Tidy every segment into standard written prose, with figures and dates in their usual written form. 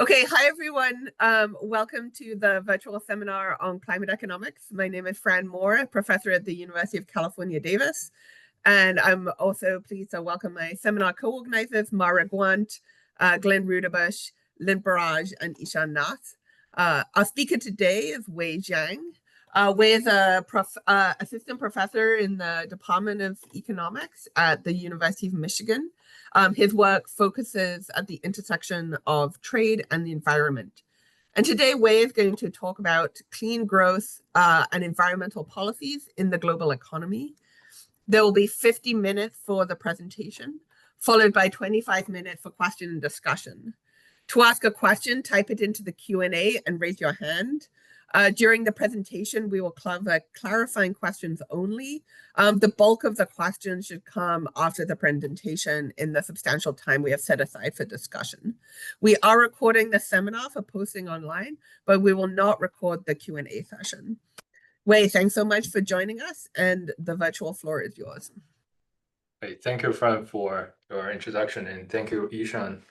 Okay, hi everyone. Welcome to the virtual seminar on climate economics. My name is Fran Moore, a professor at the University of California, Davis. And I'm also pleased to welcome my seminar co-organizers, Mara Gwant, Glenn Rudebush, Lynn Barrage, and Ishan Nath. Our speaker today is Wei Zhang. Wei is a assistant professor in the Department of Economics at the University of Michigan. His work focuses at the intersection of trade and the environment. And today, Wei is going to talk about clean growth and environmental policies in the global economy. There will be 50 minutes for the presentation, followed by 25 minutes for question and discussion. To ask a question, type it into the Q&A and raise your hand. During the presentation, we will cover clarifying questions only. The bulk of the questions should come after the presentation in the substantial time we have set aside for discussion. We are recording the seminar for posting online, but we will not record the Q&A session. Wei, thanks so much for joining us, and the virtual floor is yours. Hey, thank you, Fran, for your introduction, and thank you, Ishan,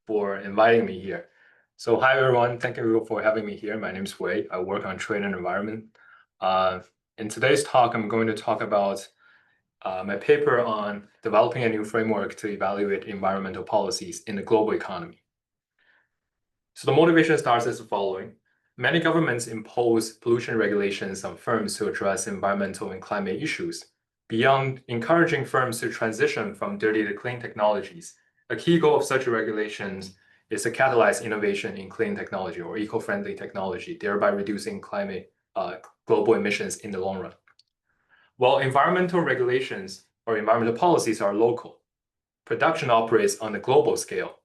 for inviting me here. So hi, everyone. Thank you for having me here. My name is Wei. I work on trade and environment. In today's talk, I'm going to talk about my paper on developing a new framework to evaluate environmental policies in the global economy. So the motivation starts as the following. Many governments impose pollution regulations on firms to address environmental and climate issues. Beyond encouraging firms to transition from dirty to clean technologies, a key goal of such regulations is to catalyze innovation in clean technology or eco-friendly technology, thereby reducing global emissions in the long run. While environmental regulations or environmental policies are local, production operates on a global scale.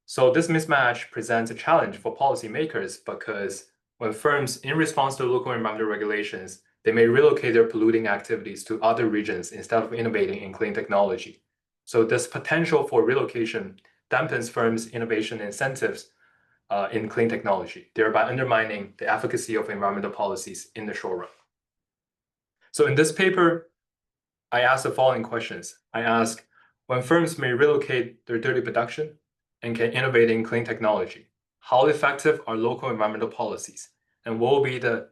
So this mismatch presents a challenge for policymakers because when firms, in response to local environmental regulations, they may relocate their polluting activities to other regions instead of innovating in clean technology. So this potential for relocation dampens firms' innovation incentives in clean technology, thereby undermining the efficacy of environmental policies in the short run. So in this paper, I ask the following questions. I ask, when firms may relocate their dirty production and can innovate in clean technology, how effective are local environmental policies? And what will be the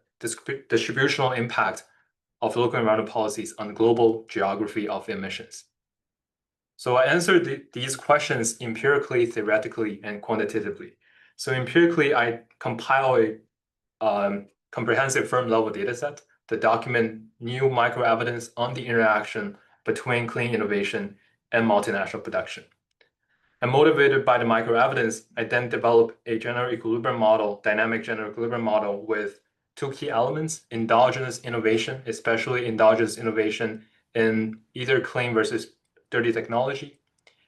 distributional impact of local environmental policies on the global geography of emissions? So I answered these questions empirically, theoretically, and quantitatively. So empirically, I compile a comprehensive firm-level dataset to document new micro-evidence on the interaction between clean innovation and multinational production. And motivated by the micro-evidence, I then developed a general equilibrium model, dynamic general equilibrium model with two key elements: endogenous innovation, especially endogenous innovation in either clean versus dirty technology,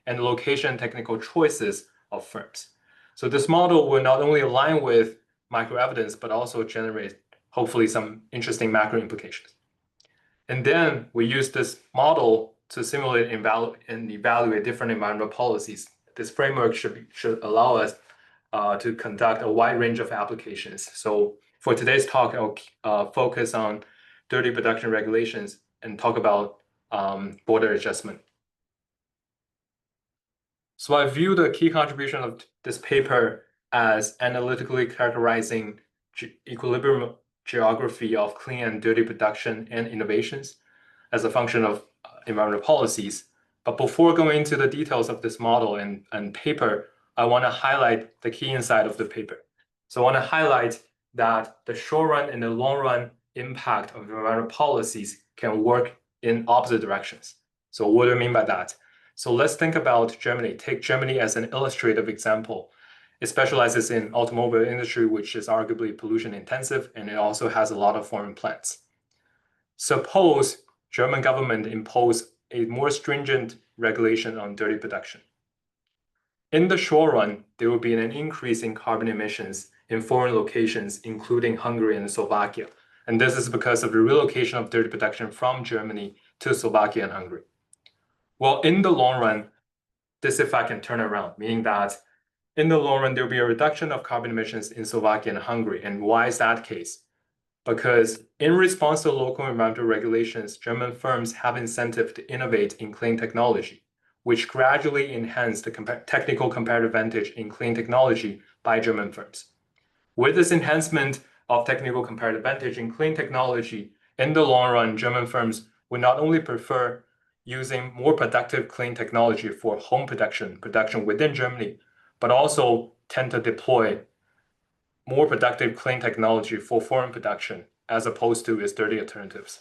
and location technical choices of firms. So this model will not only align with micro-evidence, but also generate, hopefully, some interesting macro implications. And then we use this model to simulate and evaluate different environmental policies. This framework should allow us to conduct a wide range of applications. So for today's talk, I'll focus on dirty production regulations and talk about border adjustment. So I view the key contribution of this paper as analytically characterizing equilibrium geography of clean and dirty production and innovations as a function of environmental policies. But before going into the details of this model and paper, I want to highlight the key insight of the paper. So I want to highlight that the short run and the long run impact of environmental policies can work in opposite directions. So what do I mean by that? So let's think about Germany. Take Germany as an illustrative example. It specializes in automobile industry, which is arguably pollution intensive, and it also has a lot of foreign plants. Suppose German government impose a more stringent regulation on dirty production. In the short run, there will be an increase in carbon emissions in foreign locations, including Hungary and Slovakia. And this is because of the relocation of dirty production from Germany to Slovakia and Hungary. Well, in the long run, this effect can turn around, meaning that in the long run, there will be a reduction of carbon emissions in Slovakia and Hungary. And why is that case? Because in response to local environmental regulations, German firms have incentive to innovate in clean technology, which gradually enhanced the technical comparative advantage in clean technology by German firms. With this enhancement of technical comparative advantage in clean technology, in the long run, German firms would not only prefer using more productive clean technology for home production within Germany, but also tend to deploy more productive clean technology for foreign production as opposed to its dirty alternatives.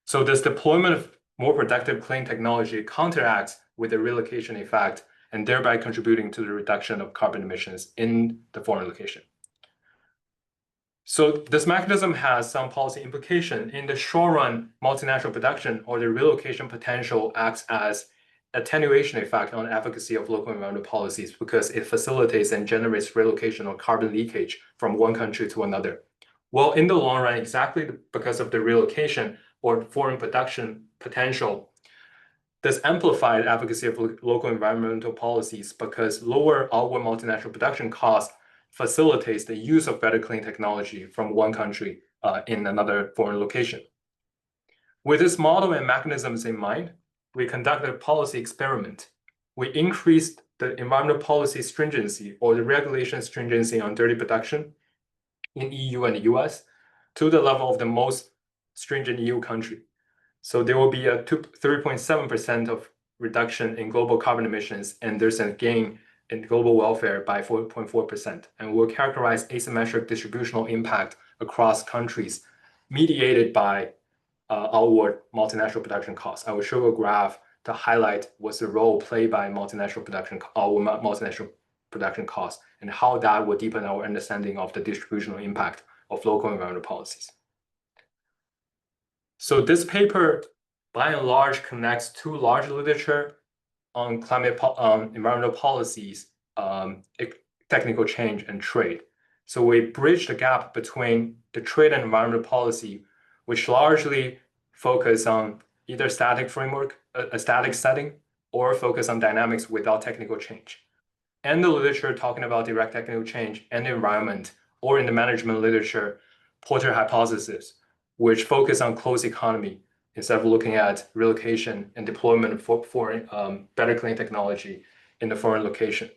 So this deployment of more productive clean technology counteracts with the relocation effect and thereby contributing to the reduction of carbon emissions in the foreign location. So this mechanism has some policy implication. In the short run, multinational production or the relocation potential acts as attenuation effect on efficacy of local environmental policies because it facilitates and generates relocation or carbon leakage from one country to another. Well, in the long run, exactly because of the relocation or foreign production potential, this amplified efficacy of local environmental policies because lower outward multinational production costs facilitates the use of better clean technology from one country in another foreign location. With this model and mechanisms in mind, we conducted a policy experiment. We increased the environmental policy stringency or the regulation stringency on dirty production in EU and the US to the level of the most stringent EU country. So there will be a 3.7% of reduction in global carbon emissions, and there's a gain in global welfare by 4.4%. And we'll characterize asymmetric distributional impact across countries mediated by outward multinational production costs. I will show a graph to highlight what's the role played by multinational production costs and how that will deepen our understanding of the distributional impact of local environmental policies. So this paper, by and large, connects two large literature on environmental policies, technical change, and trade. So we bridge the gap between the trade and environmental policy, which largely focus on either static framework, a static setting, or focus on dynamics without technical change. And the literature talking about direct technical change and the environment, or in the management literature, Porter hypothesis, which focus on closed economy instead of looking at relocation and deployment for foreign better clean technology in the foreign location.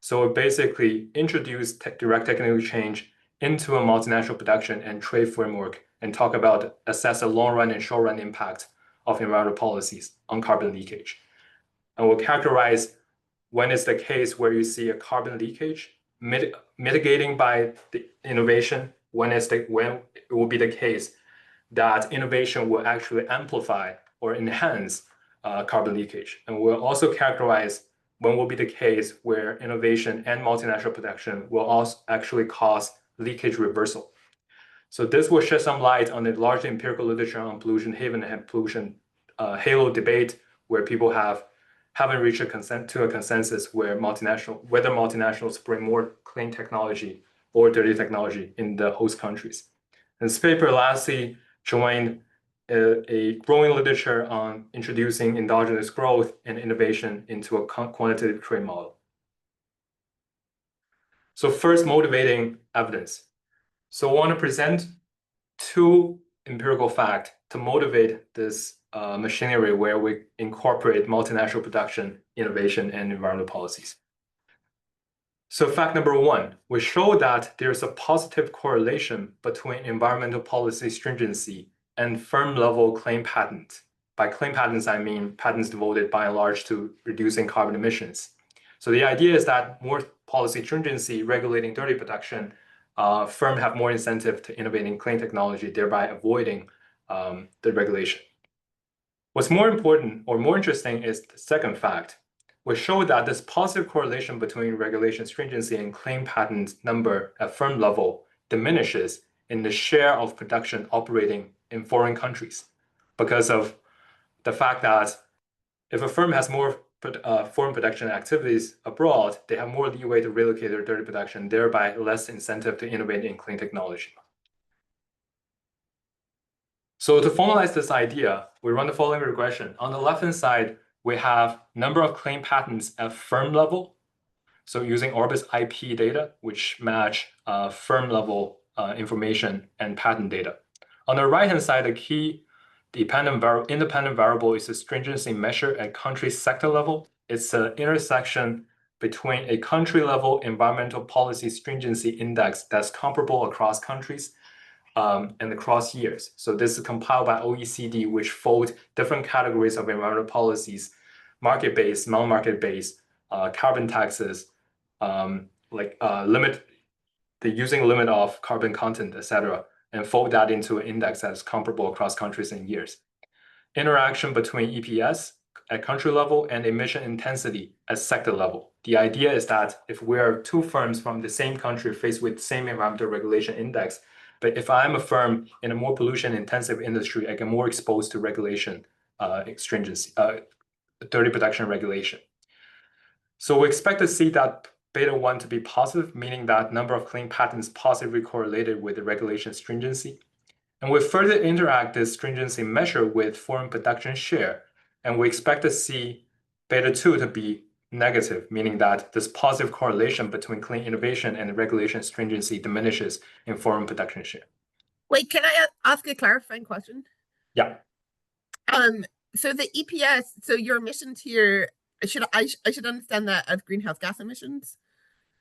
So it basically introduced direct technical change into a multinational production and trade framework and assess the long run and short run impact of environmental policies on carbon leakage. And we'll characterize when it's the case where you see a carbon leakage mitigating by the innovation, when it will be the case that innovation will actually amplify or enhance carbon leakage. And we'll also characterize when will be the case where innovation and multinational production will also actually cause leakage reversal. So this will shed some light on the large empirical literature on pollution haven and pollution halo debate, where people haven't reached a consensus whether multinationals bring more clean technology or dirty technology in the host countries. And this paper lastly joined a growing literature on introducing endogenous growth and innovation into a quantitative trade model. So first, motivating evidence. So I want to present two empirical facts to motivate this machinery where we incorporate multinational production, innovation, and environmental policies. So fact number one, we show that there's a positive correlation between environmental policy stringency and firm-level claim patents. By claim patents, I mean patents devoted by and large to reducing carbon emissions. So the idea is that more policy stringency regulating dirty production, firms have more incentive to innovate in clean technology, thereby avoiding the regulation. What's more important or more interesting is the second fact. We show that this positive correlation between regulation stringency and claim patent number at firm level diminishes in the share of production operating in foreign countries because of the fact that if a firm has more foreign production activities abroad, they have more leeway to relocate their dirty production, thereby less incentive to innovate in clean technology. So to formalize this idea, we run the following regression. On the left-hand side, we have number of claim patents at firm level. So using Orbis IP data, which match firm level information and patent data. On the right-hand side, the key independent variable is a stringency measure at country sector level. It's an intersection between a country level environmental policy stringency index that's comparable across countries and across years. So this is compiled by OECD, which fold different categories of environmental policies, market-based, non-market-based, carbon taxes, using limit of carbon content, etc., and fold that into an index that is comparable across countries and years. Interaction between EPS at country level and emission intensity at sector level. The idea is that if we're two firms from the same country faced with the same environmental regulation index, but if I'm a firm in a more pollution-intensive industry, I get more exposed to regulation stringency, dirty production regulation. So we expect to see that beta 1 to be positive, meaning that number of clean patents positively correlated with the regulation stringency. And we further interact this stringency measure with foreign production share, and we expect to see beta 2 to be negative, meaning that this positive correlation between clean innovation and regulation stringency diminishes in foreign production share. Wait, can I ask a clarifying question? Yeah. So the EPS, so your emissions here, I should understand that as greenhouse gas emissions,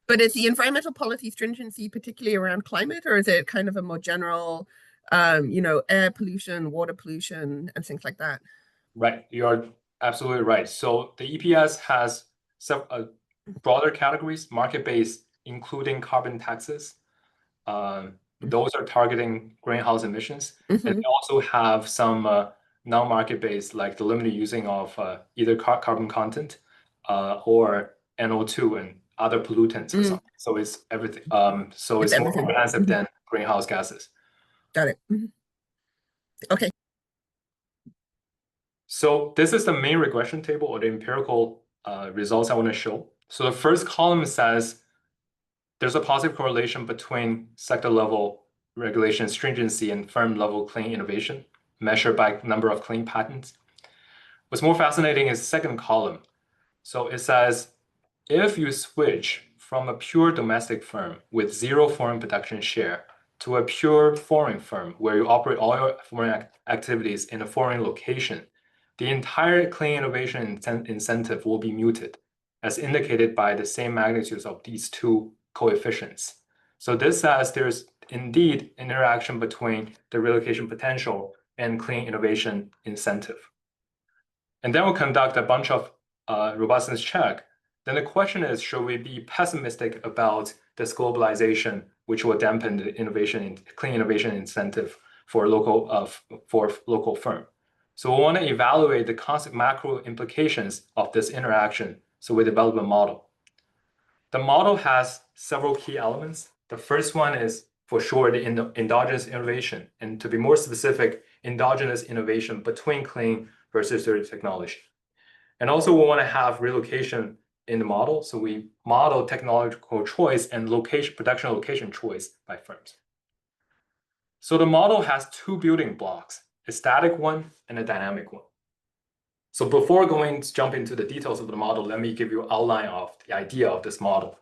but is the environmental policy stringency particularly around climate, or is it kind of a more general, air pollution, water pollution, and things like that? Right, you're absolutely right. So the EPS has some broader categories, market-based, including carbon taxes. Those are targeting greenhouse emissions. And they also have some non-market-based, like the limited using of either carbon content or NO2 and other pollutants or something. So it's everything. So it's more comprehensive than greenhouse gases. Got it. Okay. So this is the main regression table or the empirical results I want to show. So the first column says there's a positive correlation between sector level regulation stringency and firm level clean innovation measured by number of clean patents. What's more fascinating is the second column. So it says, if you switch from a pure domestic firm with zero foreign production share to a pure foreign firm where you operate all your foreign activities in a foreign location, the entire clean innovation incentive will be muted, as indicated by the same magnitudes of these two coefficients. So this says there's indeed an interaction between the relocation potential and clean innovation incentive. And then we'll conduct a bunch of robustness check. Then the question is, should we be pessimistic about this globalization, which will dampen the clean innovation incentive for local firm? So we want to evaluate the constant macro implications of this interaction. So we develop a model. The model has several key elements. The first one is for sure the endogenous innovation, and to be more specific, endogenous innovation between clean versus dirty technology. And also we want to have relocation in the model. So we model technological choice and production location choice by firms. So the model has two building blocks, a static one and a dynamic one. So before jump into the details of the model, let me give you an outline of the idea of this model.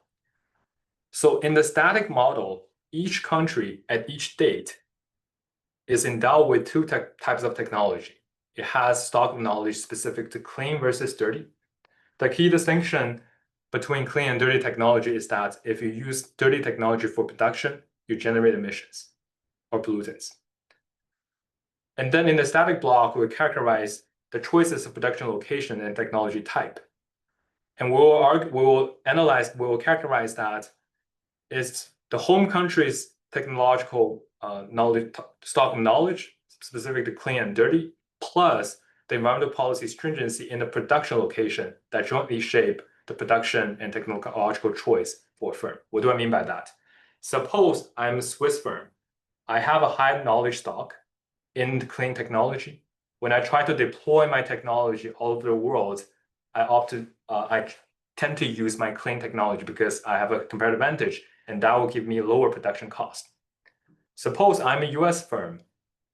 So in the static model, each country at each date is endowed with two types of technology. It has stock of knowledge specific to clean versus dirty. The key distinction between clean and dirty technology is that if you use dirty technology for production, you generate emissions or pollutants. And then in the static block, we characterize the choices of production location and technology type. And we will characterize that is the home country's technological stock of knowledge, specific to clean and dirty, plus the environmental policy stringency in the production location that jointly shape the production and technological choice for a firm. What do I mean by that? Suppose I'm a Swiss firm. I have a high knowledge stock in clean technology. When I try to deploy my technology all over the world, I tend to use my clean technology because I have a comparative advantage, and that will give me lower production cost. Suppose I'm a US firm.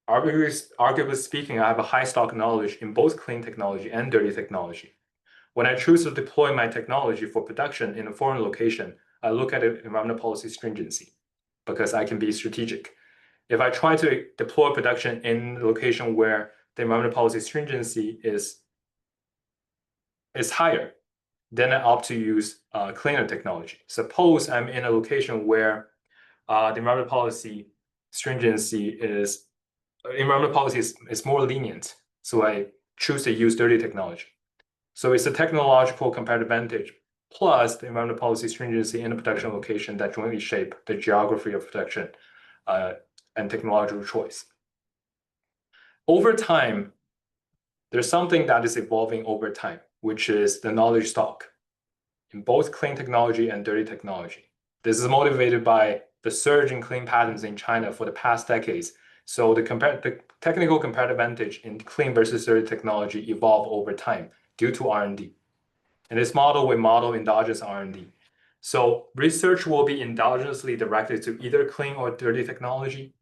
Arguably speaking, I have a high stock knowledge in both clean technology and dirty technology. When I choose to deploy my technology for production in a foreign location, I look at environmental policy stringency because I can be strategic. If I try to deploy production in a location where the environmental policy stringency is higher, then I opt to use cleaner technology. Suppose I'm in a location where the environmental policy stringency environmental policy is more lenient, so I choose to use dirty technology. So it's a technological comparative advantage plus the environmental policy stringency in the protection location that jointly shape the geography of protection and technological choice. Over time, there's something that is evolving over time, which is the knowledge stock in both clean technology and dirty technology. This is motivated by the surge in clean patterns in China for the past decades. So the technical comparative advantage in clean versus dirty technology evolve over time due to R&D. And this model will model endogenous R&D. So research will be endogenously directed to either clean or dirty technology,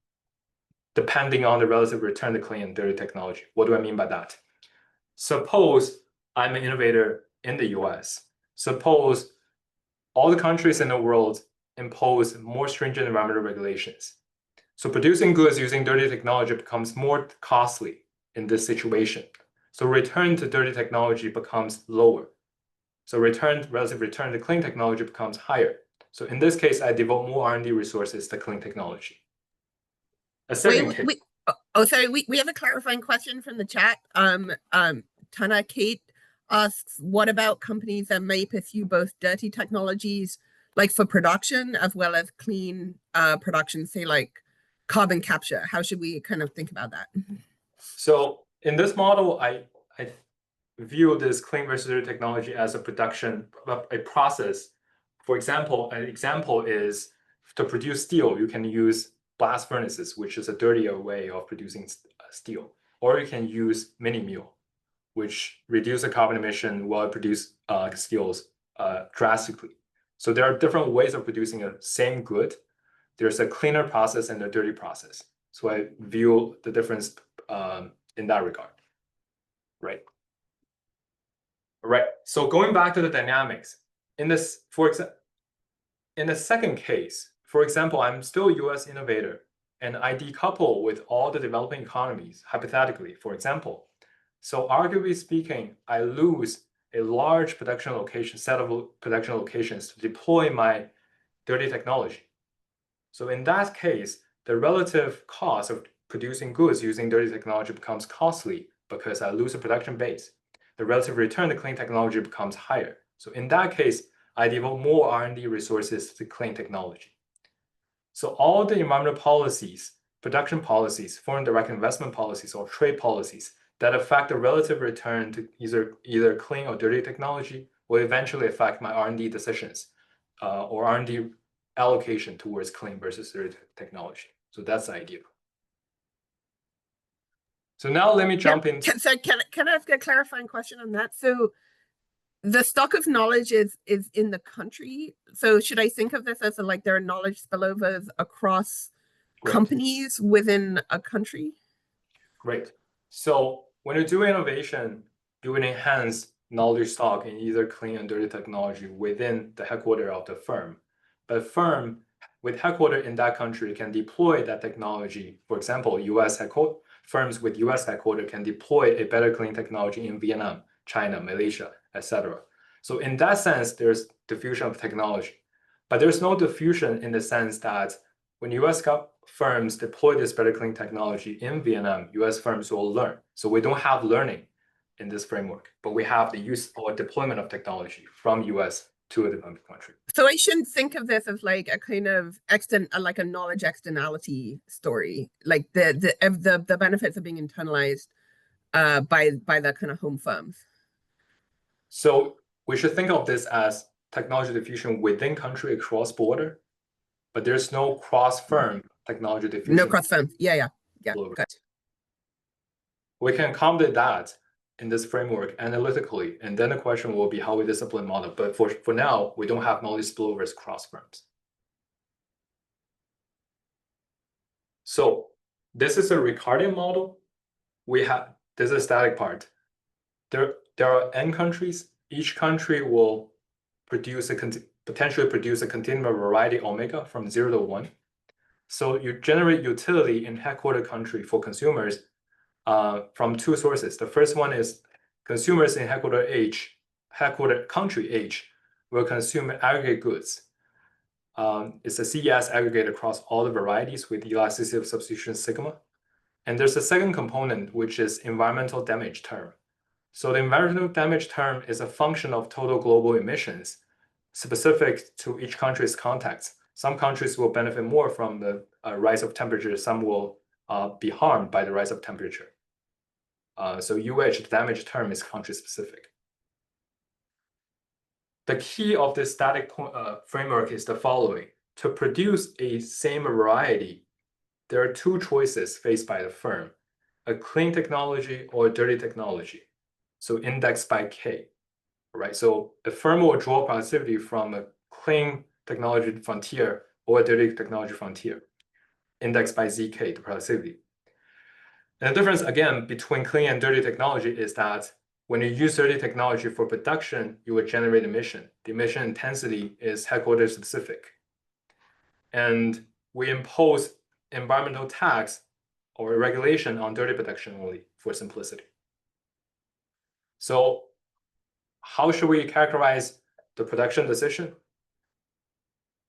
depending on the relative return to clean and dirty technology. What do I mean by that? Suppose I'm an innovator in the US. Suppose all the countries in the world impose more stringent environmental regulations. So producing goods using dirty technology becomes more costly in this situation. So return to dirty technology becomes lower. So relative return to clean technology becomes higher. So in this case, I devote more R&D resources to clean technology. A second case. Sorry, we have a clarifying question from the chat. Tana Kate asks, what about companies that may pursue both dirty technologies, like for production, as well as clean production, say like carbon capture? How should we kind of think about that? So in this model, I view this clean versus dirty technology as a process. For example, an example is to produce steel, you can use blast furnaces, which is a dirtier way of producing steel, or you can use mini mill, which reduce the carbon emission while produce steels drastically. So there are different ways of producing a same good. There's a cleaner process and a dirty process. So I view the difference in that regard, right? Right. So going back to the dynamics, in the second case, for example, I'm still a US innovator and I decouple with all the developing economies, hypothetically, for example. So arguably speaking, I lose a large set of production locations to deploy my dirty technology. So in that case, the relative cost of producing goods using dirty technology becomes costly because I lose a production base. The relative return to clean technology becomes higher. So in that case, I devote more R&D resources to clean technology. So all the environmental policies, production policies, foreign direct investment policies, or trade policies that affect the relative return to either clean or dirty technology will eventually affect my R&D decisions or R&D allocation towards clean versus dirty technology. So that's the idea. So now let me jump in. Can I ask a clarifying question on that? So the stock of knowledge is in the country. So should I think of this as like there are knowledge spillovers across companies within a country? Great. So when you do innovation, you will enhance knowledge stock in either clean and dirty technology within the headquarters of the firm. But a firm with headquarters in that country can deploy that technology. For example, firms with US headquarters can deploy a better clean technology in Vietnam, China, Malaysia, etc. So in that sense, there's diffusion of technology. But there's no diffusion in the sense that when US firms deploy this better clean technology in Vietnam, US firms will learn. So we don't have learning in this framework, but we have the use or deployment of technology from US to a developing country. So I shouldn't think of this as like a kind of like a knowledge externality story, like the benefits of being internalized by the kind of home firms. So we should think of this as technology diffusion within country across border, but there's no cross-firm technology diffusion. No cross-firm. Yeah. We can accommodate that in this framework analytically, and then the question will be how we discipline model. But for now, we don't have knowledge spillovers cross firms. So this is a Ricardian model. This is a static part. There are n countries. Each country will potentially produce a continuum of variety omega from 0 to 1. So you generate utility in headquarter country for consumers from two sources. The first one is consumers in headquarter country H will consume aggregate goods. It's a CES aggregate across all the varieties with elasticity of substitution sigma. And there's a second component, which is environmental damage term. So the environmental damage term is a function of total global emissions specific to each country's context. Some countries will benefit more from the rise of temperature. Some will be harmed by the rise of temperature. So UH, the damage term, is country specific. The key of this static framework is the following. To produce a same variety, there are two choices faced by the firm, a clean technology or a dirty technology. So indexed by K, right? So the firm will draw productivity from a clean technology frontier or a dirty technology frontier, indexed by ZK, the productivity. And the difference, again, between clean and dirty technology is that when you use dirty technology for production, you will generate emission. The emission intensity is headquarters specific. And we impose environmental tax or regulation on dirty production only for simplicity. So how should we characterize the production decision?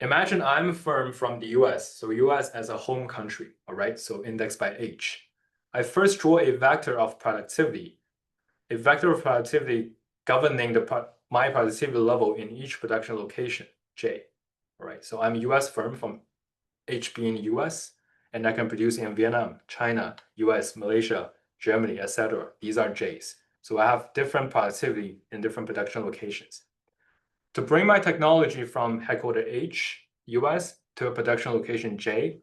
Imagine I'm a firm from the US, so US as a home country, all right? So indexed by H. I first draw a vector of productivity, governing my productivity level in each production location, J, all right? So I'm a US firm from H being US, and I can produce in Vietnam, China, US, Malaysia, Germany, etc. These are J's. So I have different productivity in different production locations. To bring my technology from headquarter H, US, to a production location J,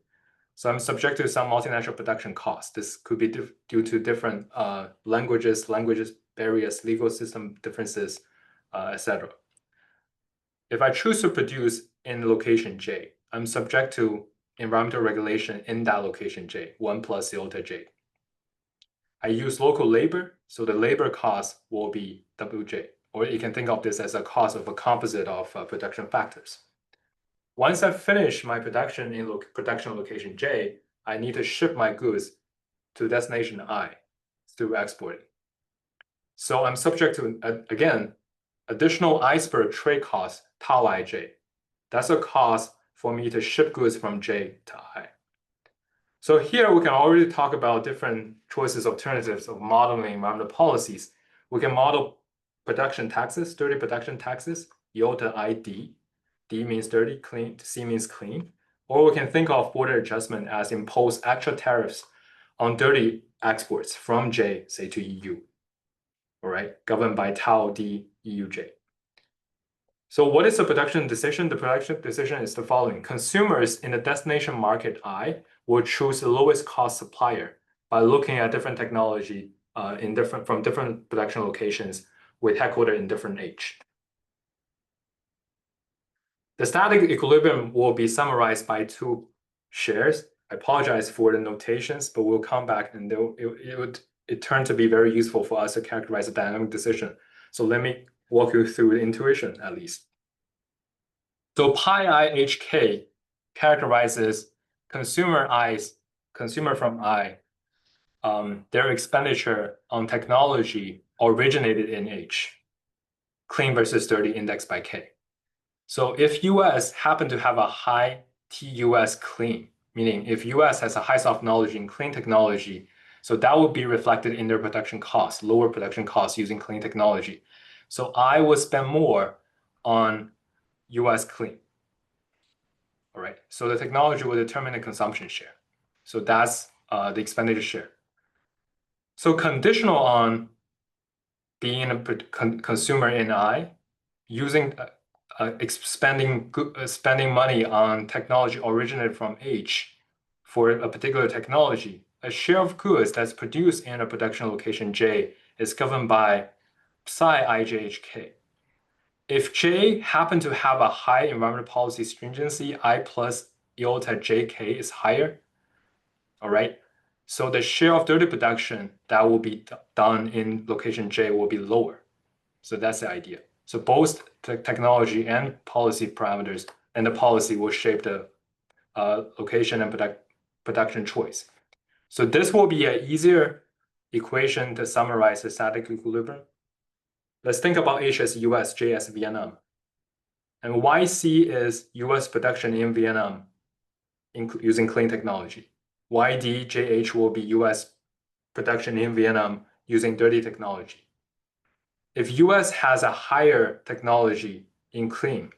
so I'm subject to some multinational production costs. This could be due to different languages barriers, legal system differences, etc. If I choose to produce in location J, I'm subject to environmental regulation in that location J, 1 plus delta J. I use local labor, so the labor cost will be WJ, or you can think of this as a cost of a composite of production factors. Once I finish my production in production location J, I need to ship my goods to destination I through exporting. So I'm subject to, again, additional iceberg trade cost, tau ij. That's a cost for me to ship goods from J to I. So here we can already talk about different choices, alternatives of modeling environmental policies. We can model production taxes, dirty production taxes, iota ID. D means dirty, clean, C means clean. Or we can think of border adjustment as impose extra tariffs on dirty exports from J, say to EU, all right, governed by tau D EUJ. So what is the production decision? The production decision is the following. Consumers in the destination market I will choose the lowest cost supplier by looking at different technology from different production locations with headquarters in different H. The static equilibrium will be summarized by two shares. I apologize for the notations, but we'll come back and it turned to be very useful for us to characterize a dynamic decision. So let me walk you through the intuition at least. So pi I HK characterizes consumer from I, their expenditure on technology originated in H, clean versus dirty indexed by K. So if US happen to have a high TUS clean, meaning if US has a high soft knowledge in clean technology, so that would be reflected in their production costs, lower production costs using clean technology. So I would spend more on US clean. All right, so the technology will determine the consumption share. So that's the expenditure share. So conditional on being a consumer in I, using spending money on technology originated from H for a particular technology, a share of goods that's produced in a production location J is governed by psi IJHK. If J happen to have a high environmental policy stringency, I plus iota JK is higher, all right? So the share of dirty production that will be done in location J will be lower. So that's the idea. So both technology and policy parameters and the policy will shape the location and production choice. So this will be an easier equation to summarize the static equilibrium. Let's think about H as US, J as Vietnam. And YC is US production in Vietnam using clean technology. YD, JH will be US production in Vietnam using dirty technology. If US has a higher technology in clean,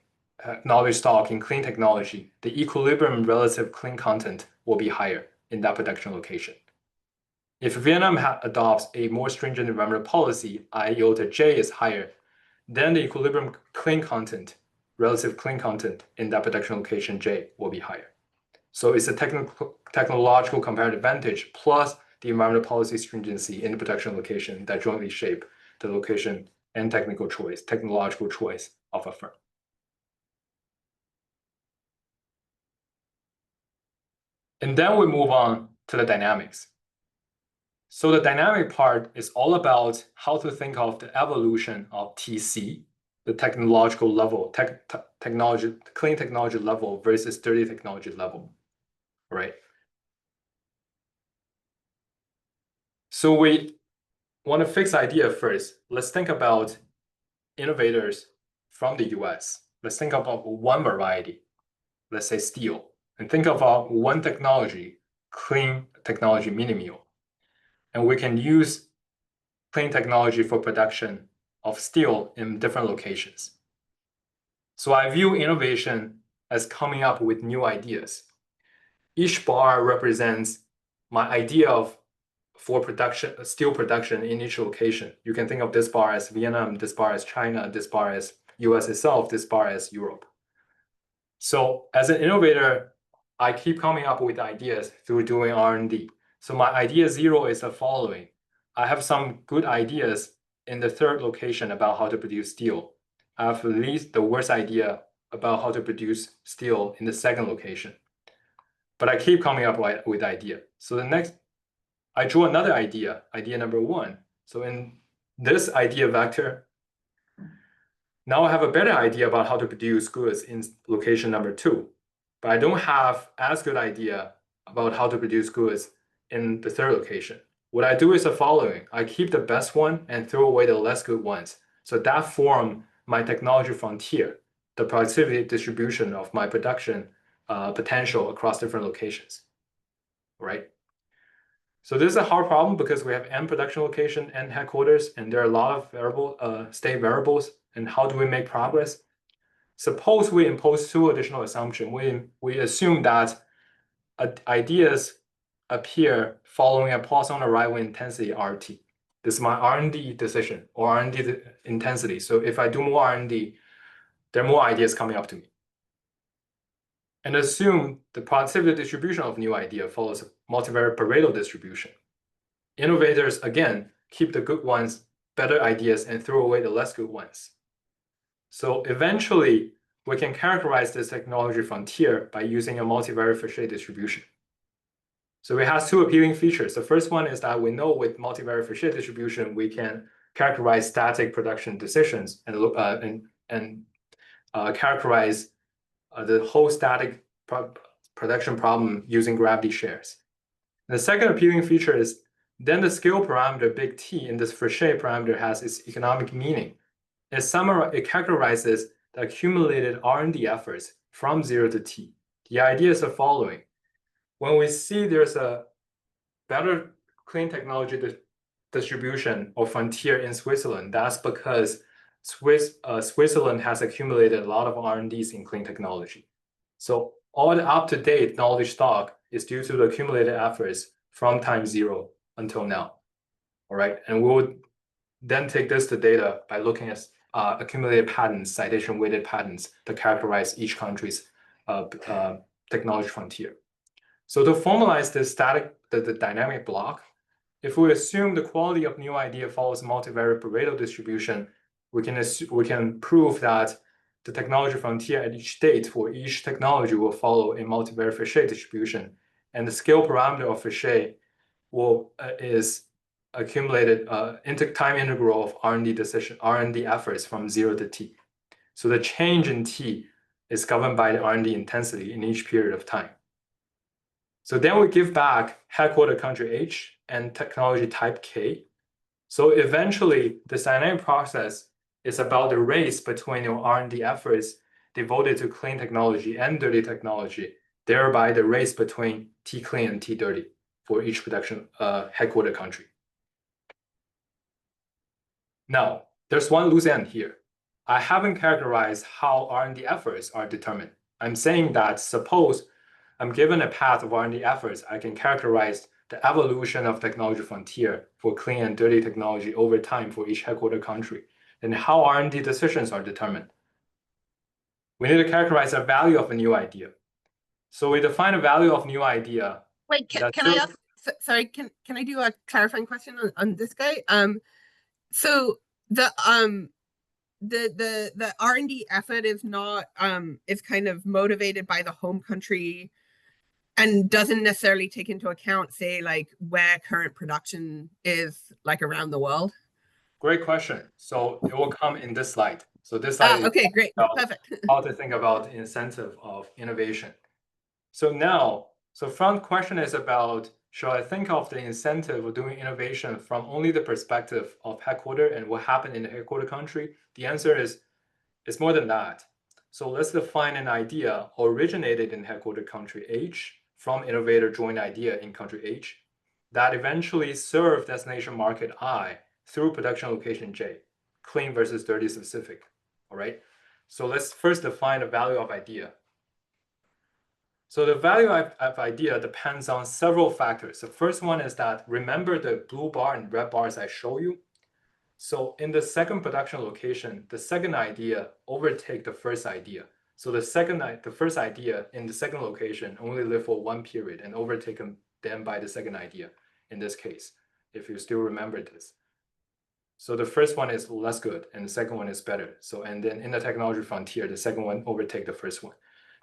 knowledge stock in clean technology, the equilibrium relative clean content will be higher in that production location. If Vietnam adopts a more stringent environmental policy, iota J is higher, then the equilibrium clean content, relative clean content in that production location J will be higher. So it's a technological comparative advantage plus the environmental policy stringency in the production location that jointly shape the location and technological choice of a firm. And then we move on to the dynamics. So the dynamic part is all about how to think of the evolution of TC, the technological level, clean technology level versus dirty technology level, right? So we want a fixed idea first. Let's think about innovators from the US. Let's think about one variety, let's say steel, and think about one technology, clean technology mini mill. And we can use clean technology for production of steel in different locations. So I view innovation as coming up with new ideas. Each bar represents my idea of for production, steel production in each location. You can think of this bar as Vietnam, this bar as China, this bar as US itself, this bar as Europe. So as an innovator, I keep coming up with ideas through doing R&D. So my idea zero is the following. I have some good ideas in the third location about how to produce steel. I have at least the worst idea about how to produce steel in the second location. But I keep coming up with idea. So the next, I draw another idea number one. So in this idea vector, now I have a better idea about how to produce goods in location number two. But I don't have as good idea about how to produce goods in the third location. What I do is the following. I keep the best one and throw away the less good ones. So that form my technology frontier, the productivity distribution of my production potential across different locations, right? So this is a hard problem because we have n production location, n headquarters, and there are a lot of state variables. And how do we make progress? Suppose we impose two additional assumptions. We assume that ideas appear following a Poisson arrival intensity RT. This is my R&D decision or R&D intensity. So if I do more R&D, there are more ideas coming up to me. And assume the productivity distribution of new idea follows a multivariate Pareto distribution. Innovators, again, keep the good ones, better ideas, and throw away the less good ones. So eventually, we can characterize this technology frontier by using a multivariate Fichet distribution. So it has two appealing features. The first one is that we know with multivariate Fichet distribution, we can characterize static production decisions and characterize the whole static production problem using gravity shares. And the second appealing feature is then the scale parameter big T in this Fichet parameter has its economic meaning. It characterizes the accumulated R&D efforts from 0 to T. The idea is the following. When we see there's a better clean technology distribution or frontier in Switzerland, that's because Switzerland has accumulated a lot of R&Ds in clean technology. So all the up-to-date knowledge stock is due to the accumulated efforts from time 0 until now. All right, and we would then take this to data by looking at accumulated patents, citation-weighted patents that characterize each country's technology frontier. So to formalize this the dynamic block, if we assume the quality of new idea follows multivariate Pareto distribution, we can prove that the technology frontier at each state for each technology will follow a multivariate Fichet distribution, and the scale parameter of Fichet is accumulated time integral of R&D efforts from 0 to T. So the change in T is governed by the R&D intensity in each period of time. So then we give back headquarter country H and technology type K. So eventually, the dynamic process is about the race between your R&D efforts devoted to clean technology and dirty technology, thereby the race between T clean and T dirty for each production headquarter country. Now, there's one loose end here. I haven't characterized how R&D efforts are determined. I'm saying that suppose I'm given a path of R&D efforts, I can characterize the evolution of technology frontier for clean and dirty technology over time for each headquarter country, and how R&D decisions are determined. We need to characterize the value of a new idea. So we define a value of new idea. Wait, can I ask? Sorry, can I do a clarifying question on this guy? So the R&D effort is not is kind of motivated by the home country and doesn't necessarily take into account, say, like where current production is like around the world. Great question. So it will come in this slide. So this slide is okay, great, perfect. how to think about incentive of innovation. So now, front question is about, should I think of the incentive of doing innovation from only the perspective of headquarter and what happened in the headquarter country? The answer is, it's more than that. So let's define an idea originated in headquarter country H from innovator joint idea in country H that eventually served destination market I through production location J, clean versus dirty specific, all right? So let's first define the value of idea. So the value of idea depends on several factors. The first one is that, remember the blue bar and red bars I show you? So in the second production location, the second idea overtake the first idea. So the first idea in the second location only live for one period and overtaken then by the second idea in this case, if you still remember this. So the first one is less good and the second one is better. So, and then in the technology frontier, the second one overtake the first one.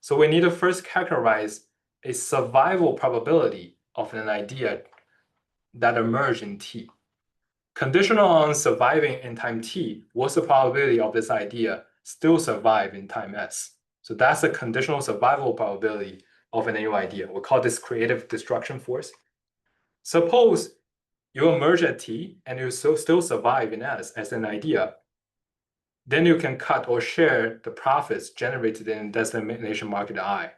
So we need to first characterize a survival probability of an idea that emerged in T. Conditional on surviving in time T, what's the probability of this idea still survive in time S? So that's the conditional survival probability of a new idea. We call this creative destruction force. Suppose you emerge at T and you still survive in S as an idea, then you can cut or share the profits generated in destination market I,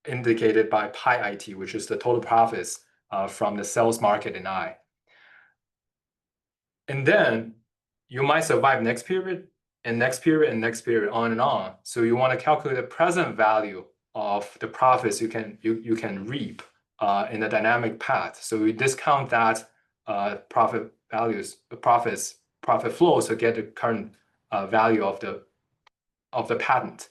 indicated by pi IT, which is the total profits from the sales market in I. And then you might survive next period and next period and next period, on and on. So you want to calculate the present value of the profits you can reap in the dynamic path. So we discount that profit flows to get the current value of the patent.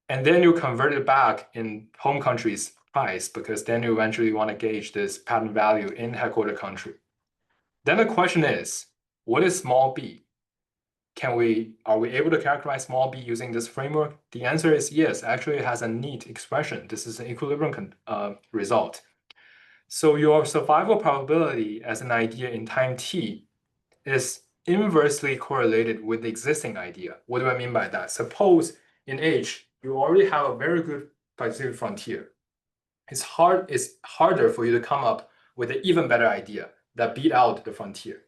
And then you convert it back in home country's price, because then you eventually want to gauge this patent value in headquarter country. Then the question is, what is small b? Are we able to characterize small b using this framework? The answer is yes. Actually, it has a neat expression. This is an equilibrium result. So your survival probability as an idea in time t is inversely correlated with the existing idea. What do I mean by that? Suppose in H, you already have a very good Pacific frontier. It's harder for you to come up with an even better idea that beat out the frontier.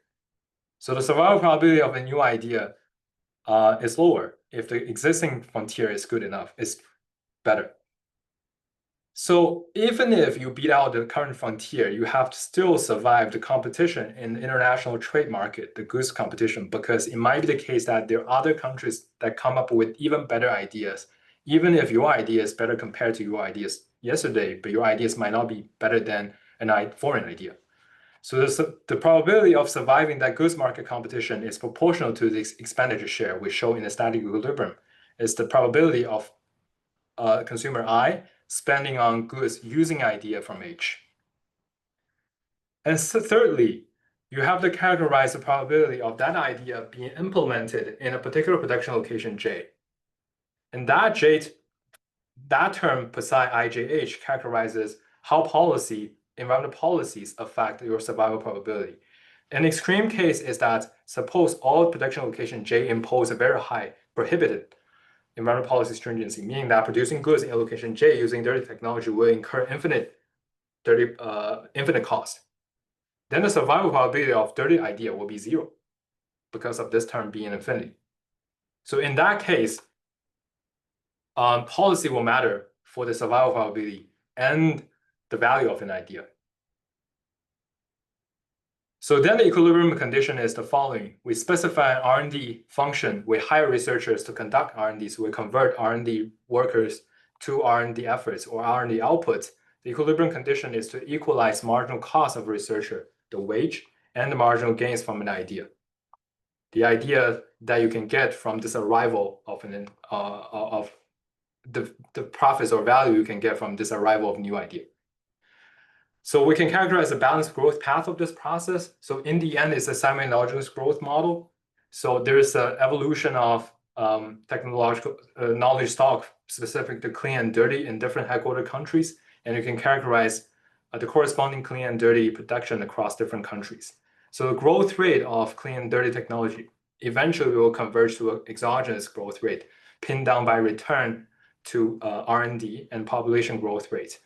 So the survival probability of a new idea is lower if the existing frontier is good enough, it's better. So even if you beat out the current frontier, you have to still survive the competition in the international trade market, the goods competition, because it might be the case that there are other countries that come up with even better ideas, even if your idea is better compared to your ideas yesterday, but your ideas might not be better than a foreign idea. So the probability of surviving that goods market competition is proportional to the expenditure share, we show in the static equilibrium. It's the probability of consumer I spending on goods using idea from H. And so thirdly, you have to characterize the probability of that idea being implemented in a particular production location J. And that term, psi IJH, characterizes how environmental policies affect your survival probability. An extreme case is that suppose all production location J impose a very high prohibited environmental policy stringency, meaning that producing goods in location J using dirty technology will incur infinite cost. Then the survival probability of dirty idea will be 0 because of this term being infinity. So in that case, policy will matter for the survival probability and the value of an idea. So then the equilibrium condition is the following. We specify an R&D function. We hire researchers to conduct R&D. So we convert R&D workers to R&D efforts or R&D outputs. The equilibrium condition is to equalize marginal cost of a researcher, the wage, and the marginal gains from an idea. The idea that you can get from this arrival of the profits or value you can get from this arrival of new idea. So we can characterize the balanced growth path of this process. So in the end, it's a semi-endogenous growth model. So there's an evolution of technological knowledge stock specific to clean and dirty in different headquarter countries. And you can characterize the corresponding clean and dirty production across different countries. So the growth rate of clean and dirty technology eventually will converge to an exogenous growth rate pinned down by return to R&D and population growth rates.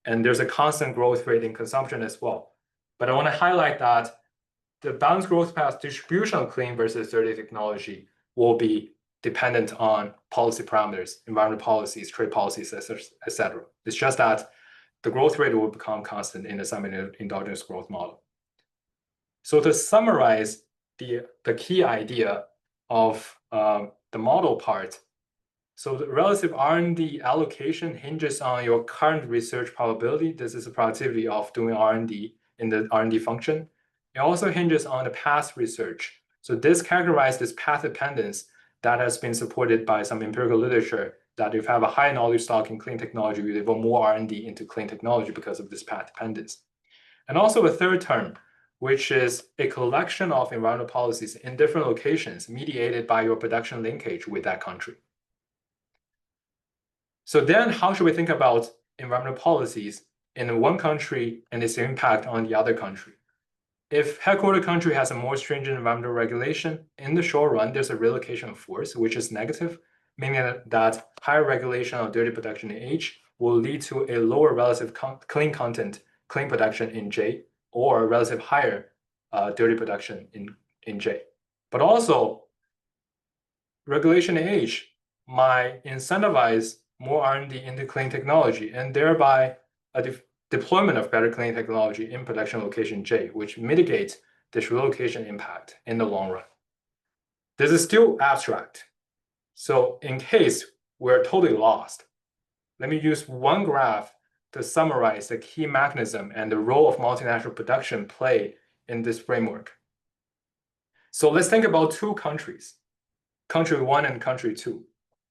And there's a constant growth rate in consumption as well. But I want to highlight that the balanced growth path distribution of clean versus dirty technology will be dependent on policy parameters, environmental policies, trade policies, etc. It's just that the growth rate will become constant in the semi-endogenous growth model. So to summarize the key idea of the model part, so the relative R&D allocation hinges on your current research probability. This is the productivity of doing R&D in the R&D function. It also hinges on the past research. So this characterizes this path dependence that has been supported by some empirical literature that if you have a high knowledge stock in clean technology, you devote more R&D into clean technology because of this path dependence. And also a third term, which is a collection of environmental policies in different locations mediated by your production linkage with that country. So then how should we think about environmental policies in one country and its impact on the other country? If headquarter country has a more stringent environmental regulation, in the short run, there's a relocation of force, which is negative, meaning that higher regulation of dirty production in H will lead to a lower relative clean content, clean production in J, or relative higher dirty production in J. But also, regulation in H might incentivize more R&D into clean technology, and thereby a deployment of better clean technology in production location J, which mitigates this relocation impact in the long run. This is still abstract. So in case we're totally lost, let me use one graph to summarize the key mechanism and the role of multinational production play in this framework. So let's think about two countries, country 1 and country 2.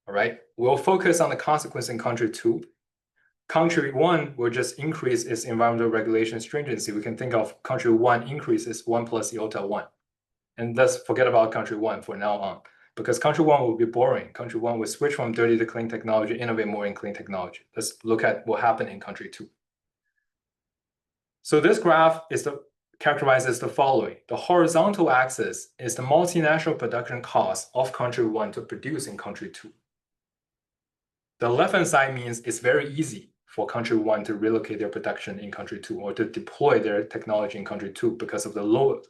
All right, we'll focus on the consequence in country 2. Country 1 will just increase its environmental regulation stringency. We can think of country 1 increases 1 plus iota 1. And let's forget about country 1 for now on, because country 1 will be boring. Country 1 will switch from dirty to clean technology, innovate more in clean technology. Let's look at what happened in country 2. So this graph characterizes the following. The horizontal axis is the multinational production cost of country 1 to produce in country 2. The left-hand side means it's very easy for country 1 to relocate their production in country 2 or to deploy their technology in country 2 because of the lower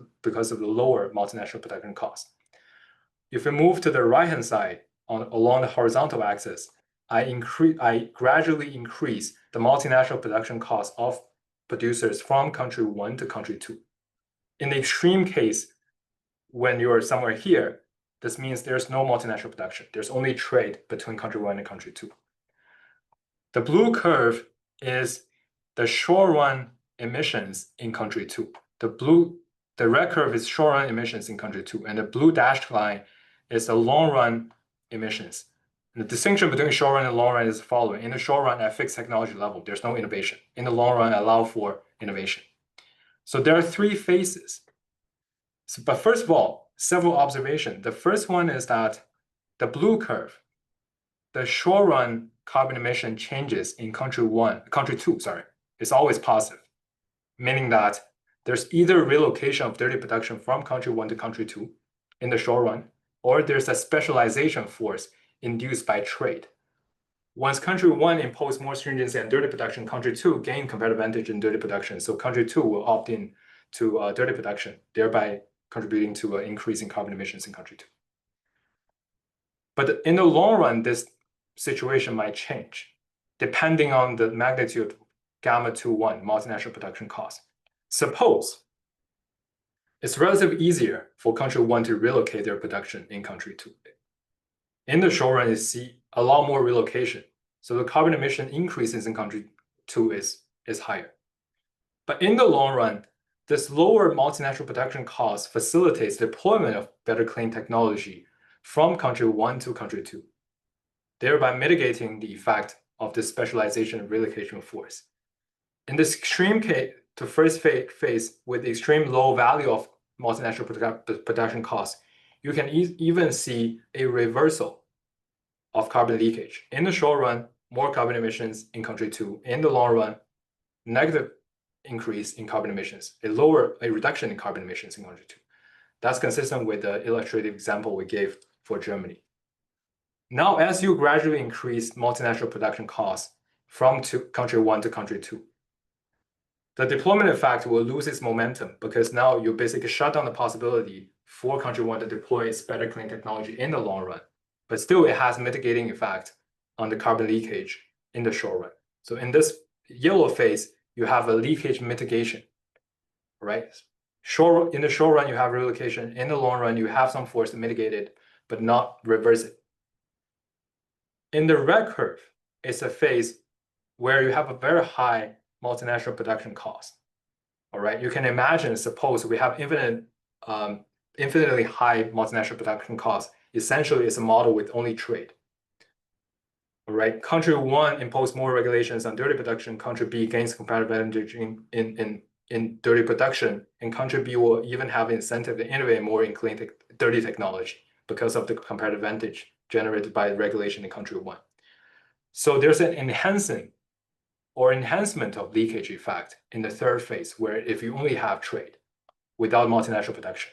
multinational production cost. If we move to the right-hand side along the horizontal axis, I gradually increase the multinational production cost of producers from country 1 to country 2. In the extreme case, when you're somewhere here, this means there's no multinational production. There's only trade between country 1 and country 2. The blue curve is the short-run emissions in country 2. The red curve is short-run emissions in country 2, and the blue dashed line is the long-run emissions. And the distinction between short-run and long-run is the following. In the short run, at fixed technology level, there's no innovation. In the long run, allow for innovation. So there are 3 phases. But first of all, several observations. The first one is that the blue curve, the short-run carbon emission changes in country 2, is always positive, meaning that there's either relocation of dirty production from country 1 to country 2 in the short run, or there's a specialization force induced by trade. Once country one imposed more stringency on dirty production, country two gained competitive advantage in dirty production. So country two will opt in to dirty production, thereby contributing to an increase in carbon emissions in country two. But in the long run, this situation might change depending on the magnitude of gamma 2.1 multinational production cost. Suppose it's relatively easier for country one to relocate their production in country two. In the short run, you see a lot more relocation. So the carbon emission increases in country two is higher. But in the long run, this lower multinational production cost facilitates deployment of better clean technology from country one to country two, thereby mitigating the effect of this specialization and relocation force. In this extreme case, to first phase with extreme low value of multinational production costs, you can even see a reversal of carbon leakage. In the short run, more carbon emissions in country two. In the long run, negative increase in carbon emissions, a reduction in carbon emissions in country two. That's consistent with the illustrative example we gave for Germany. Now, as you gradually increase multinational production costs from country one to country two, the deployment effect will lose its momentum because now you basically shut down the possibility for country one to deploy its better clean technology in the long run. But still, it has mitigating effect on the carbon leakage in the short run. So in this yellow phase, you have a leakage mitigation, right? In the short run, you have relocation. In the long run, you have some force to mitigate it, but not reverse it. In the red curve, it's a phase where you have a very high multinational production cost. All right, you can imagine, suppose we have infinitely high multinational production costs. Essentially, it's a model with only trade. All right, country one imposed more regulations on dirty production. Country B gains competitive advantage in dirty production, and country B will even have incentive to innovate more in clean dirty technology because of the competitive advantage generated by regulation in country one. So there's an enhancement of leakage effect in the third phase, where if you only have trade without multinational production.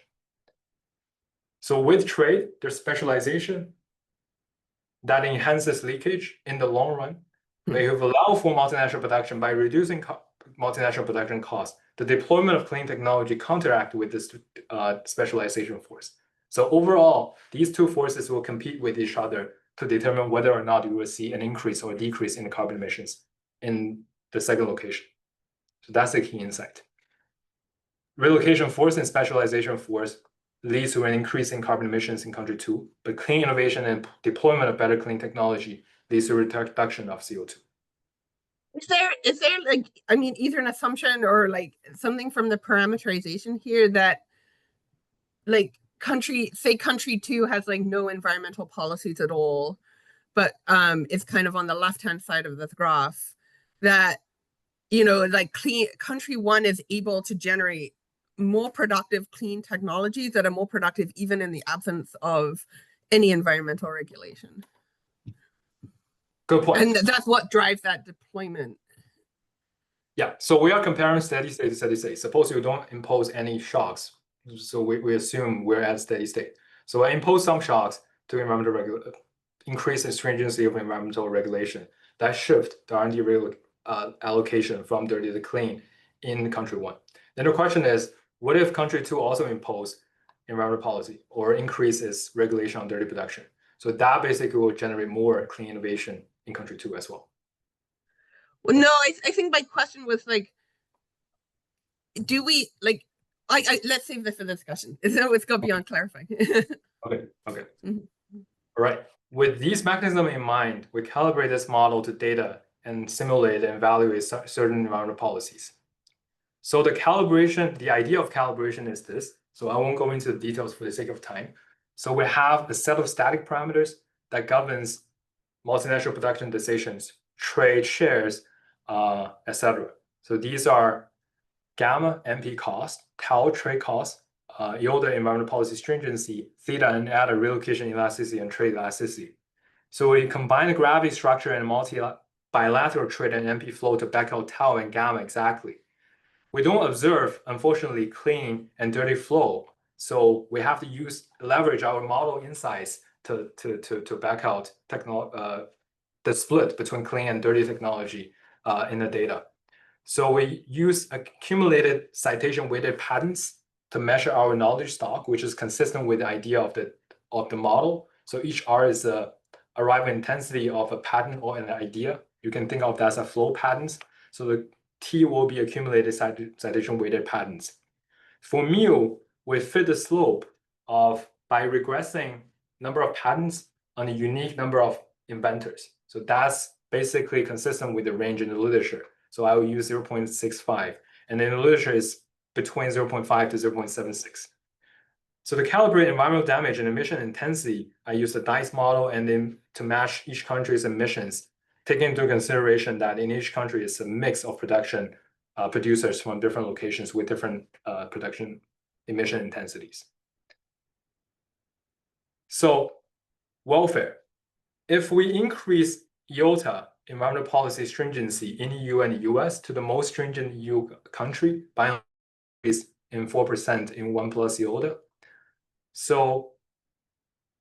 So with trade, there's specialization that enhances leakage in the long run. But if you allow for multinational production by reducing multinational production costs, the deployment of clean technology counteract with this specialization force. So overall, these two forces will compete with each other to determine whether or not you will see an increase or decrease in the carbon emissions in the second location. So that's the key insight. Relocation force and specialization force leads to an increase in carbon emissions in country two, but clean innovation and deployment of better clean technology leads to a reduction of CO2. Is there like, I mean, either an assumption or like something from the parameterization here that like country two has like no environmental policies at all, but it's kind of on the left-hand side of the graph that, like country one is able to generate more productive clean technologies that are more productive even in the absence of any environmental regulation. Good point. And that's what drives that deployment. Yeah, so we are comparing steady state to steady state. Suppose you don't impose any shocks. So we assume we're at steady state. So I impose some shocks to environmental increase the stringency of environmental regulation. That shift the R&D allocation from dirty to clean in country one. Then the question is, what if country two also impose environmental policy or increases regulation on dirty production? So that basically will generate more clean innovation in country two as well. Well, no, I think my question was like, do we like? Let's save this for the discussion. It's got beyond clarifying. Okay. Mm-hmm. All right. With these mechanisms in mind, we calibrate this model to data and simulate and evaluate certain environmental policies. So the idea of calibration is this. So I won't go into the details for the sake of time. So we have a set of static parameters that governs multinational production decisions, trade shares, etc. So these are gamma NP cost, tau trade cost, yield environmental policy stringency, theta and eta relocation elasticity, and trade elasticity. So we combine the gravity structure and bilateral trade and NP flow to back out tau and gamma exactly. We don't observe, unfortunately, clean and dirty flow. So we have to leverage our model insights to back out the split between clean and dirty technology in the data. So we use accumulated citation weighted patents to measure our knowledge stock, which is consistent with the idea of the model. So each R is the arrival intensity of a patent or an idea. You can think of that as a flow patents. So the T will be accumulated citation weighted patents. For mu, we fit the slope of by regressing number of patents on a unique number of inventors. So that's basically consistent with the range in the literature. So I will use 0.65, and then the literature is between 0.5 to 0.76. So to calibrate environmental damage and emission intensity, I use the DICE model, and then to match each country's emissions, taking into consideration that in each country it's a mix of production producers from different locations with different production emission intensities. So welfare. If we increase IOTA, environmental policy stringency, in EU and US to the most stringent EU country by increase in 4% in 1+ IOTA, so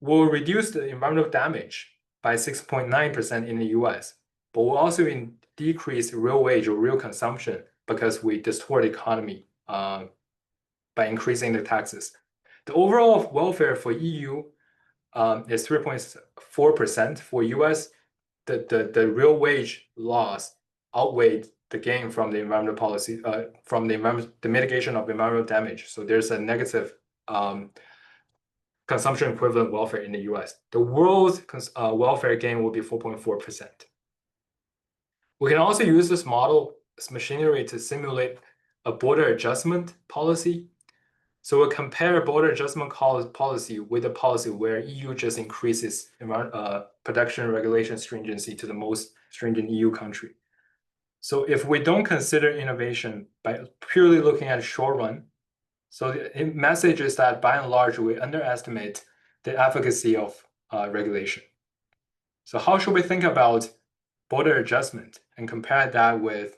we'll reduce the environmental damage by 6.9% in the US, but we'll also decrease real wage or real consumption because we distort the economy by increasing the taxes. The overall welfare for EU is 3.4%. For US, the real wage loss outweighed the gain from the environmental policy, from the mitigation of environmental damage. So there's a negative consumption equivalent welfare in the US. The world's welfare gain will be 4.4%. We can also use this model, this machinery, to simulate a border adjustment policy. So we'll compare border adjustment policy with a policy where EU just increases production regulation stringency to the most stringent EU country. So if we don't consider innovation by purely looking at short run, so the message is that by and large, we underestimate the efficacy of regulation. So how should we think about border adjustment and compare that with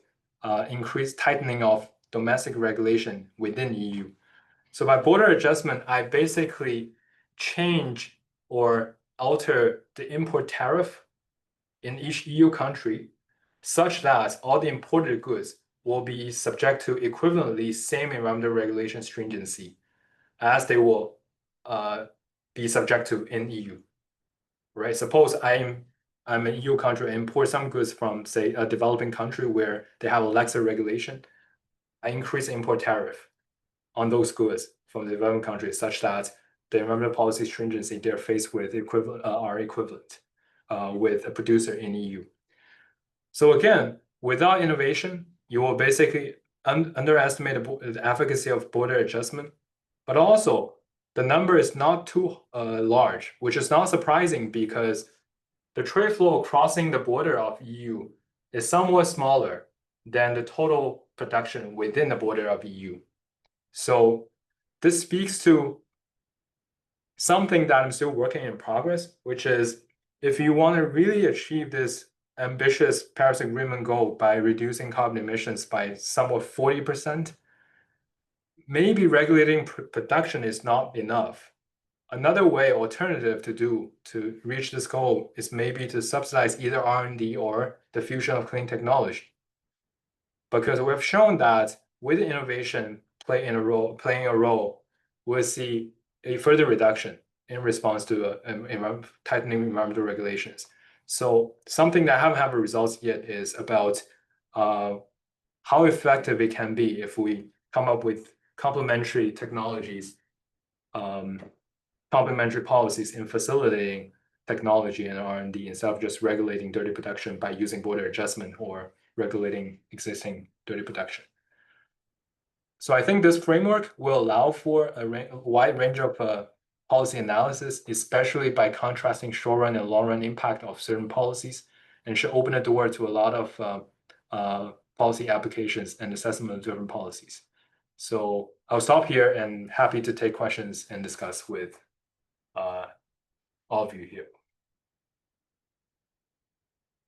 increased tightening of domestic regulation within EU? So by border adjustment, I basically change or alter the import tariff in each EU country such that all the imported goods will be subject to equivalently same environmental regulation stringency as they will be subject to in EU, right? Suppose I'm an EU country, I import some goods from, say, a developing country where they have a laxer regulation. I increase import tariff on those goods from the developing countries such that the environmental policy stringency they're faced with are equivalent with a producer in EU. So again, without innovation, you will basically underestimate the efficacy of border adjustment, but also the number is not too large, which is not surprising because the trade flow crossing the border of EU is somewhat smaller than the total production within the border of EU. So this speaks to something that I'm still working in progress, which is if you want to really achieve this ambitious Paris Agreement goal by reducing carbon emissions by somewhat 40%, maybe regulating production is not enough. Another way, alternative to reach this goal is maybe to subsidize either R&D or the fusion of clean technology. Because we've shown that with innovation playing a role, we'll see a further reduction in response to tightening environmental regulations. So something that I haven't had results yet is about how effective it can be if we come up with complementary technologies, complementary policies in facilitating technology and R&D instead of just regulating dirty production by using border adjustment or regulating existing dirty production. So I think this framework will allow for a wide range of policy analysis, especially by contrasting short-run and long-run impact of certain policies, and should open a door to a lot of policy applications and assessment of different policies. So I'll stop here and happy to take questions and discuss with all of you here.